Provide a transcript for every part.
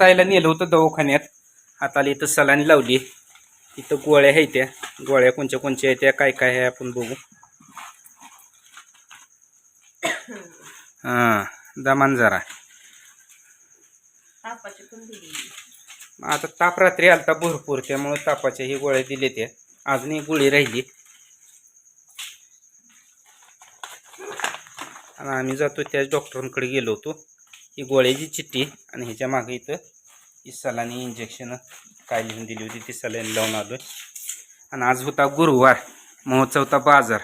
ताईला नेलं होतं दवाखान्यात. हाताला इथं सलाईन लावली. इथं गोळ्या आहेत त्या. गोळ्या कोणच्या कोणच्या आहेत त्या काय काय आहे आपण बघू. हां दमान जरा. आता ताप रात्री आलता भरपूर, त्यामुळे तापाच्या ही गोळ्या दिले त्या. अजून एक गोळी राहिली आणि आम्ही जातो त्याच डॉक्टरांकडे गेलो होतो. ही गोळ्याची चिठ्ठी आणि ह्याच्या मागे इथं ही सलाईन इंजेक्शन काय लिहून दिली होती ती सलाईन लावून आलो. आणि आज होता गुरुवार, महोत्सव होता बाजार.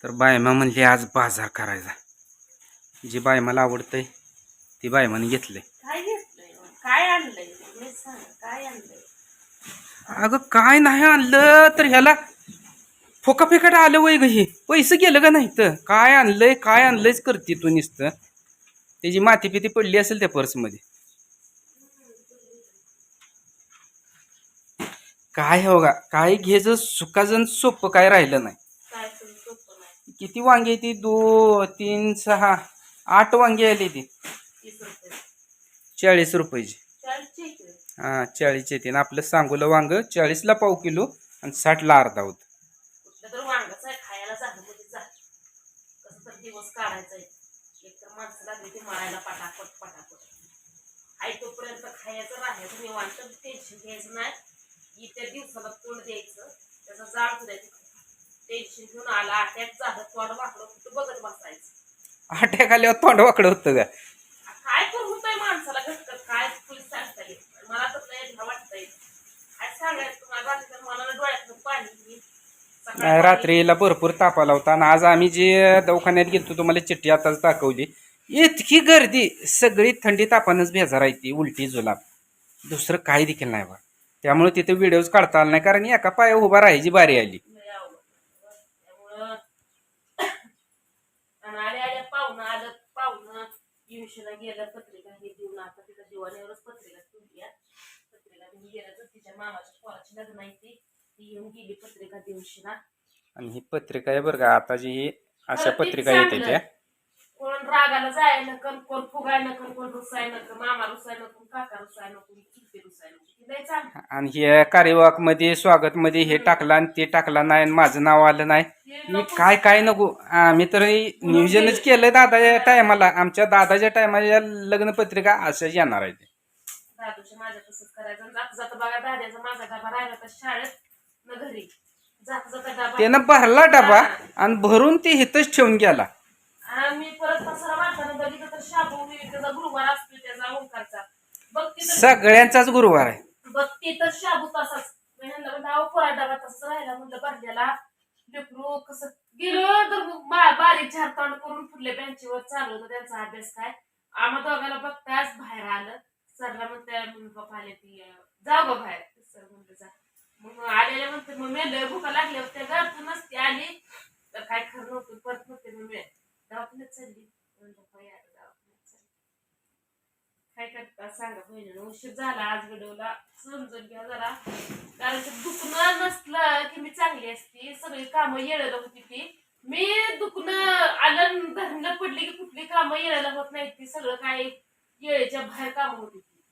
तर बायमा म्हणली आज बाजार करायचा. जी बायमाला आवडतंय ती बायमाने घेतलंय. अगं काय नाही आणलं तर ह्याला फोकाफेकाट आलं वय ग. हे पैसे गेलं का नाही तर काय आणलंयच करते तू नुसतं. त्याची माती पिती पडली असेल त्या पर्समध्ये. काय हो का काय घ्यायचं सुखाजन सोपं काय राहिलं नाही. किती वांगे ती 2 3 6 8 वांगे आली ती 40 रुपयाची. हा 40 येते. आपलं सांगोला वांग 40ला पाव किलो आणि 60ला अर्धा होत. तोपर्यंत खायचं राहायचं निवांत, टेन्शन घ्यायचं नाही. इतर दिवसाला तोंड द्यायचं, त्याचा जाळ द्यायचं. टेन्शन घेऊन आला अटॅक झालं तोंड वाकडं कुठं बघत बसायचं. अटॅक आल्यावर तोंड वाकडं होतं का? काय तर होतंय माणसाला घटकत. काय पोलीस सांगता येईल मला तर नाही वाटत येईल. काय सांगायचं तुम्हाला रात्री मला डोळ्यातून पाणी. रात्रीला भरपूर ताप आला होता आणि आज आम्ही जे दवाखान्यात गेलो तुम्हाला चिठ्ठी आताच दाखवली. इतकी गर्दी, सगळी थंडी तापानंच बेजार आहे ती, उलटी जुलाब, दुसरं काही देखील नाही बा. त्यामुळे तिथे व्हिडिओज काढता आला नाही, कारण एका पायावर उभा राहायची बारी आली. पाहुणं येऊशीला गेलं पत्रिका हे देऊन आता तिथं दिवाळीवरच पत्रिका ठेवली. पत्रिका देऊन गेलं तर तिच्या मामाच्या पोराची लग्न आहे ती येऊन गेली पत्रिका देऊशीला. आणि ही पत्रिका आहे बरं का, आता जी अशा पत्रिका येते त्या कोण रागाला जाय नकन, कोण फुगाय नकन, कोण रुसाय नकन, मामा रुसाय नको, काका रुसाय नको, चुलते रुसाय नको. आणि हे कार्यवाक मध्ये स्वागत मध्ये हे टाकला आणि ते टाकला नाही, माझं नाव आलं नाही. मी काय नको. आम्ही तर नियोजनच केलंय दादाच्या टायमाला. आमच्या दादाच्या टायमाला लग्न पत्रिका असंच येणार आहे. दादूच्या माझ्या तसंच करायचं. जात जाता बघा दाद्याचा माझा डबा राहिला तर शाळेत न घरी जात जाता डबा त्यानं भरला डबा आणि भरून ते हिथच ठेवून गेला. मी परत पसारा वाटताना बघितलं तर शाबू त्याचा गुरुवार असतो, त्याचा ओंकारचा बघते सगळ्यांचाच गुरुवार आहे. बघते तर शाबू तसाच नाव पोरा डबा तसंच राहिला. म्हणलं भरलेला लेकरू कसं गेलो तर बारीक झार तोंड करून फुटले बेंचीवर चालू होतं त्यांचा अभ्यास. काय आम्हा दोघांना बघताच बाहेर आलं. सरला म्हणते पप्पा आले ती जाऊ ग बाहेर. सर म्हणते जा. मग आलेल्या म्हणते मग मी भुका लागल्या होत्या घरतून नसते आली तर काय खरं नव्हतं. परत म्हणते मग मी दवाखान्यात चालली. काय करता सांगा बहिणीनं. उशीर झाला आज व्हिडिओला समजून घ्या जरा, कारण दुखणं नसलं की मी चांगली असती. सगळी कामं येळेला होती ती. मी दुखणं आलं धरणं पडली की कुठली कामं येळेला होत नाही. ती सगळं काय येळेच्या बाहेर कामं होती ती.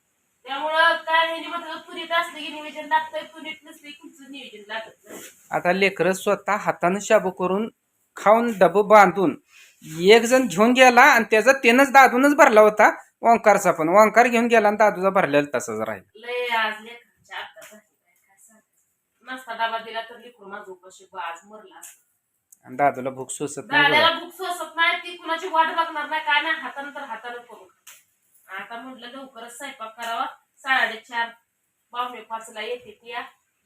त्यामुळं काय ह्यानी म्हटलं तुरीत असले की नियोजन लागतंय, तुरीत नसले कुठचं नियोजन लागत नाही. आता लेकरं स्वतः हातानं शाबू करून खाऊन डबं बांधून एक जण घेऊन गेला आणि त्याचा त्यानंच दादूनच भरला होता. ओंकारचा पण ओंकार घेऊन गेला आणि दादूचा भरलेला तसाच राहिला. लय आज लेकरांच्या आता नसता डबा दिला तर लेकरू माझं उपाशी आज मरला. आणि दादूला भूक सोसत नाही. दादाला भूक सोसत नाही. ती कुणाची वाट बघणार नाही काय नाही. हातानं तर हातानं करून आता म्हटलं लवकरच स्वयंपाक करावा. 4:30 पावणे 5ला येते ती.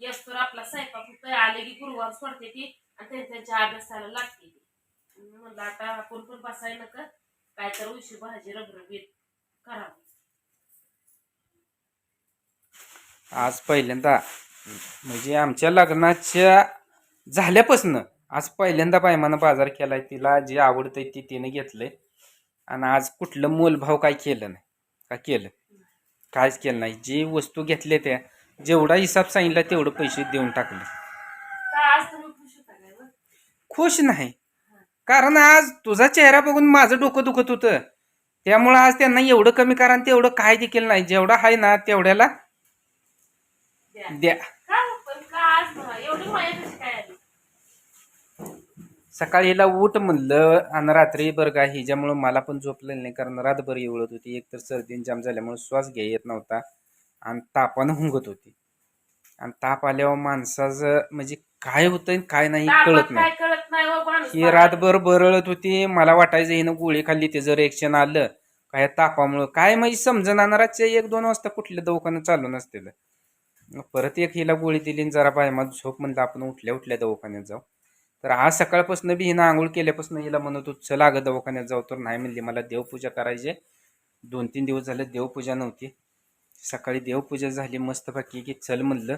येस तर आपला स्वयंपाक होतोय. आले की गुरुवार सोडते ती आणि त्यांच्या अभ्यासाला लागते ती. म्हणलं आता आपण पण बसाय नका काय तर उशी भाजी रबरबीत करावं. आज पहिल्यांदा म्हणजे आमच्या लग्नाच्या झाल्यापासून आज पहिल्यांदा बायमानं बाजार केलाय. तिला जे आवडतंय ती तिने घेतलंय. आणि आज कुठलं मोलभाव काय केलं नाही. का केलं? काहीच केलं नाही. जी वस्तू घेतल्या त्या जेवढा हिसाब सांगितला तेवढं पैसे देऊन टाकले. खुश नाही, कारण आज तुझा चेहरा बघून माझं डोकं दुखत होतं. त्यामुळं आज त्यांना एवढं कमी करा आणि तेवढं काय देखील नाही, जेवढं आहे ना तेवढ्याला द्या. द्या. का पण का आज म्हणा एवढी माया कशी काय आली? सकाळी हिला उठ म्हणलं आणि रात्री बरं का हिच्यामुळं मला पण झोपलेलं नाही, कारण रातभर एवढत होती. एकतर सर्दी जाम झाल्यामुळे श्वास घ्या येत नव्हता आणि तापानं हुंगत होती. आणि ताप आल्यावर माणसाचं म्हणजे काय होतंय काय नाही कळत नाही. काय कळत नाही हो माणूस. ही रातभर बरळत होती. मला वाटायचं हिनं गोळी खाल्ली त्याचं रिएक्शन आलं काय तापामुळं, काय म्हणजे समजना. रातच्या 1-2 वाजता कुठल्या दवाखान्यात चालू नसतील. परत एक हिला गोळी दिली आणि जरा पायमात झोप म्हणलं आपण उठल्या उठल्या दवाखान्यात जाऊ. तर आज सकाळपासून बी हिनं आंघोळ केल्यापासून हिला म्हणत होत चला अगं दवाखान्यात जाऊ, तर नाही म्हणली मला देवपूजा करायची. 2-3 दिवस झाले देवपूजा नव्हती. सकाळी देवपूजा झाली मस्तपैकी की चल म्हणलं,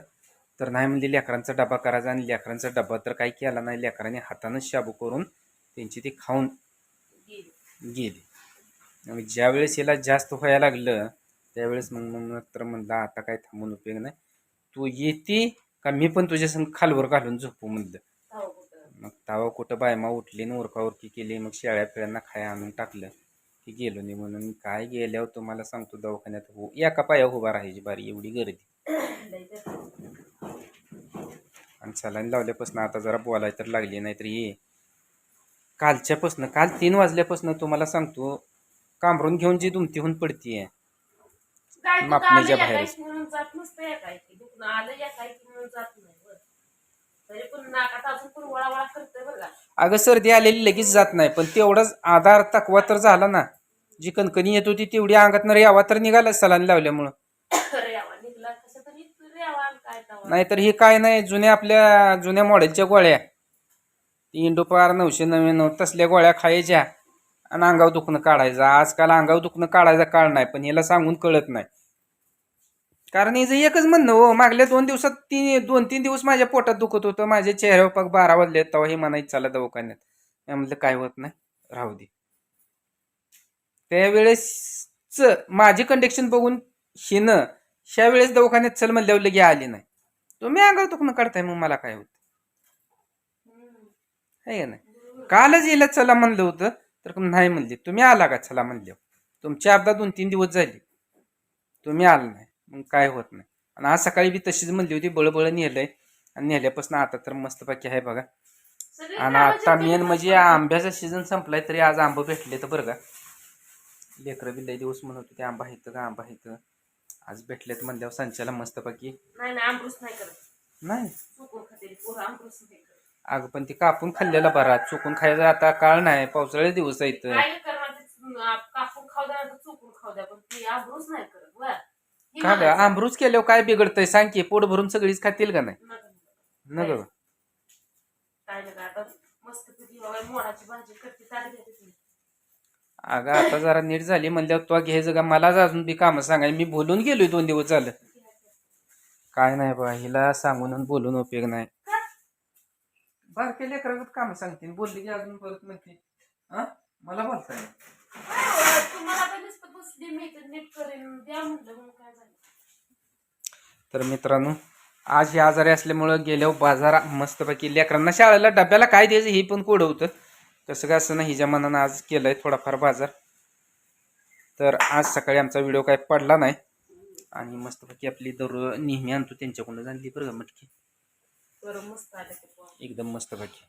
तर नाही म्हणली लेकरांचा डबा करायचा. आणि लेकरांचा डबा तर काही केला नाही. लेकरांनी हातानंच शाबू करून त्यांची ती खाऊन गेली. ज्यावेळेस हिला जास्त व्हायला लागलं त्यावेळेस मग तर म्हणलं आता काय थांबून उपयोग नाही, तू येते का मी पण तुझ्या संग खालवर घालून झोपू म्हणलं. मग तावा कुठं बायमा उठली आणि उरकाउरकी केली. मग शेळ्या फिळ्यांना खाया आणून टाकलं की गेलो नाही. म्हणून काय गेल्यावर तुम्हाला सांगतो दवाखान्यात एका पाया उभा राहायची बारी एवढी गर्दी. आणि सलाईन लावल्यापासून आता जरा बोलायला तर लागली, नाही तर ये कालच्यापासून काल 3 वाजल्यापासून तुम्हाला सांगतो कांबरून घेऊन जी दुमतीहून पडतीये मापणीच्या बाहेर. म्हणून जात नसतं एकाएकी दुखणं आलं एकाएकी म्हणून जात नाही. तरी पण नाकात अजून पण वळावळा करतोय बघा. अगं सर्दी आलेली लगेच जात नाही, पण तेवढाच आधार तकवा तर झाला ना. जी कणकणी येत होती तेवढी अंगात रेवा तर निघाला सलाईन लावल्यामुळं. रेवा निघला कसं तरी रेवा काय तवा. नाहीतर ही काय नाही आपल्या जुन्या मॉडेलच्या गोळ्या इंडोपार 999 तसल्या गोळ्या खायच्या आणि अंगावर दुखणं काढायचं. आजकाल अंगावर दुखणं काढायचा काळ नाही, पण याला सांगून कळत नाही. कारण हिचं एकच म्हणणं हो, मागल्या 2 दिवसात 2-3 दिवस माझ्या पोटात दुखत होतं, माझ्या चेहऱ्यावर पाक 12 वाजले तेव्हा हे म्हणायचं चला दवाखान्यात. मी म्हटलं काय होत नाही राहू दे. त्यावेळेस माझी कंडिशन बघून हिनं ह्या वेळेस दवाखान्यात चल म्हणल्यावर लगे आली नाही. तुम्ही अंगावर दुखणं काढताय मग मला काय होत आहे नाही. कालच हिला चला म्हणलं होतं तर नाही म्हणली. तुम्ही आला का चला म्हणल्यावर? तुमची अपदा 2-3 दिवस झाली तुम्ही आला नाही, मग काय होत नाही. आणि आज सकाळी बी तशीच म्हणली होती, बळबळ नेलंय आणि नेल्यापासून आता तर मस्तपैकी आहे बघा. आणि आता मेन म्हणजे आंब्याचा सीझन संपलाय तरी आज आंबा भेटले तर बरं का. लेकरं बी लय दिवस म्हणत होते आंबा इथं का आंबा इथं, आज भेटलेत म्हणल्यावर संचाला मस्तपैकी. नाही आंबरूस नाही करत. नाही चुकून खाते पोरं आंबरूस नाही करत. अगं पण ती कापून खाल्लेला बरा, चुकून खायचा आता काळ नाही. पावसाळ्याचे दिवस आहेत. काय करणार कापून खाऊ द्या तर चुकून खाऊ द्या, पण ती आंबरूस नाही करत. का ग आंबरूच केल्यावर काय बिघडतंय सांग की? पोट भरून सगळीच खातील का नाही? न ग काय नाही आता मस्त तुझी मोडाची भाजी करते ताट घेते. अगं आता जरा नीट झाली म्हणल्यावर तो घ्यायचं का? मलाच अजून बी कामं सांगाय. मी बोलून गेलोय 2 दिवस झालं. काय नाही बा, हिला सांगून बोलून उपयोग नाही. बारके लेकरात काम सांगते बोलली की अजून परत म्हणते मला बोलताय. तुम्हाला बसली मी तर नीट करेन द्या म्हटलं म्हणून काय झालं. तर मित्रांनो आज हे आजारी असल्यामुळं गेल्यावर बाजारा मस्तपैकी लेकरांना शाळेला डब्याला काय द्यायचं हे पण कोड होतं. कसं काय असं ना हिच्या मनानं आज केलंय थोडाफार बाजार. तर आज सकाळी आमचा व्हिडिओ काय पडला नाही आणि मस्तपैकी आपली दररोज नेहमी आणतो त्यांच्याकडून आणली बरं का मटकी बरं मस्त आलं एकदम मस्तपैकी.